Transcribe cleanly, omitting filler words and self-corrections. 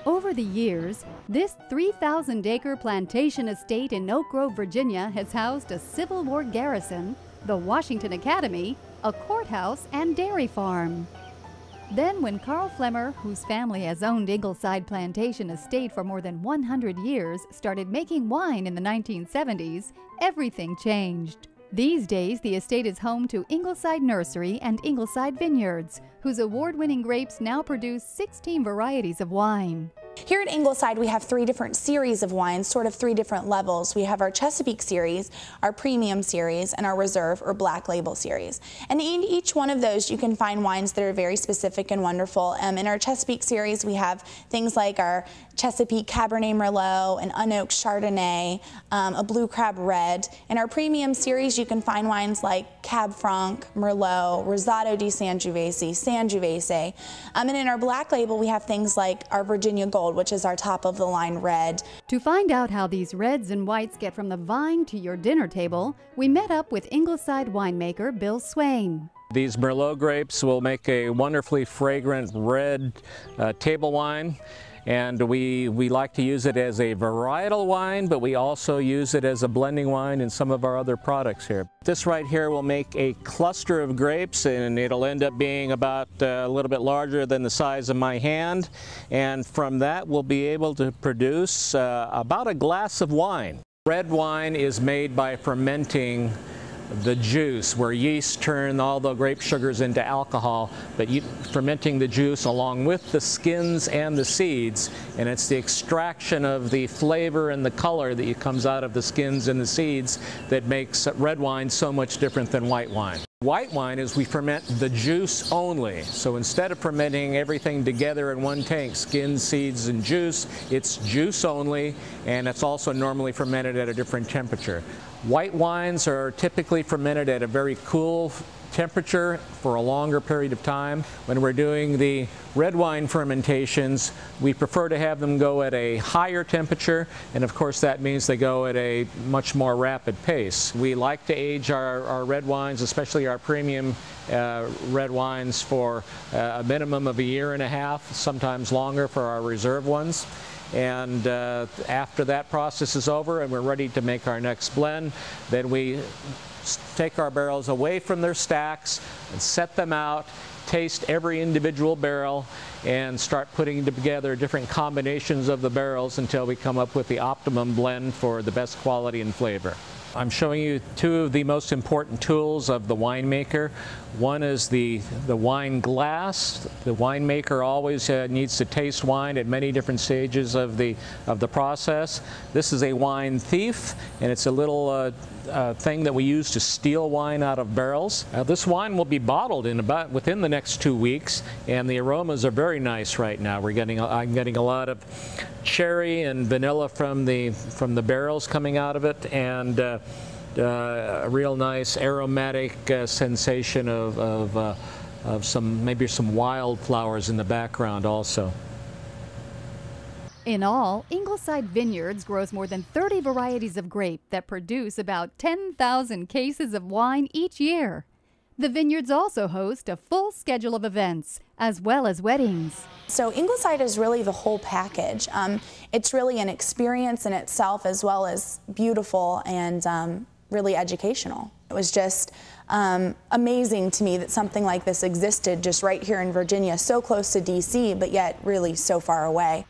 Over the years, this 3,000-acre plantation estate in Oak Grove, Virginia has housed a Civil War garrison, the Washington Academy, a courthouse, and dairy farm. Then when Carl Flemmer, whose family has owned Ingleside Plantation Estate for more than 100 years, started making wine in the 1970s, everything changed. These days, the estate is home to Ingleside Nursery and Ingleside Vineyards, whose award-winning grapes now produce 16 varieties of wine. Here at Ingleside, we have 3 different series of wines, sort of 3 different levels. We have our Chesapeake series, our Premium series, and our Reserve or Black Label series. And in each one of those, you can find wines that are very specific and wonderful. In our Chesapeake series, we have things like our Chesapeake Cabernet Merlot, an unoaked Chardonnay, a Blue Crab Red. In our Premium series, you can find wines like Cab Franc, Merlot, Rosado di Sangiovese. And in our Black Label, we have things like our Virginia Gold, which is our top-of-the-line red. To find out how these reds and whites get from the vine to your dinner table, we met up with Ingleside winemaker Bill Swain. These Merlot grapes will make a wonderfully fragrant red table wine. And we like to use it as a varietal wine, but we also use it as a blending wine in some of our other products here. This right here will make a cluster of grapes, and it'll end up being about a little bit larger than the size of my hand. And from that, we'll be able to produce about a glass of wine. Red wine is made by fermenting the juice, where yeast turn all the grape sugars into alcohol, but fermenting the juice along with the skins and the seeds, and it's the extraction of the flavor and the color that comes out of the skins and the seeds that makes red wine so much different than white wine. White wine is we ferment the juice only. So instead of fermenting everything together in one tank, skins, seeds, and juice, it's juice only, and it's also normally fermented at a different temperature. White wines are typically fermented at a very cool temperature for a longer period of time. When we're doing the red wine fermentations, we prefer to have them go at a higher temperature, and of course that means they go at a much more rapid pace. We like to age our red wines, especially our premium red wines, for a minimum of 1.5 years, sometimes longer for our reserve ones. And after that process is over and we're ready to make our next blend, then we take our barrels away from their stacks and set them out, taste every individual barrel, and start putting together different combinations of the barrels until we come up with the optimum blend for the best quality and flavor. I'm showing you 2 of the most important tools of the winemaker. One is the wine glass. The winemaker always needs to taste wine at many different stages of the process. This is a wine thief, and it's a little thing that we use to steal wine out of barrels. This wine will be bottled within the next 2 weeks, and the aromas are very nice right now. I'm getting a lot of cherry and vanilla from the barrels coming out of it, and a real nice aromatic sensation of maybe some wildflowers in the background also. In all, Ingleside Vineyards grows more than 30 varieties of grape that produce about 10,000 cases of wine each year. The vineyards also host a full schedule of events, as well as weddings. So Ingleside is really the whole package. It's really an experience in itself, as well as beautiful and really educational. It was just amazing to me that something like this existed just right here in Virginia, so close to DC, but yet really so far away.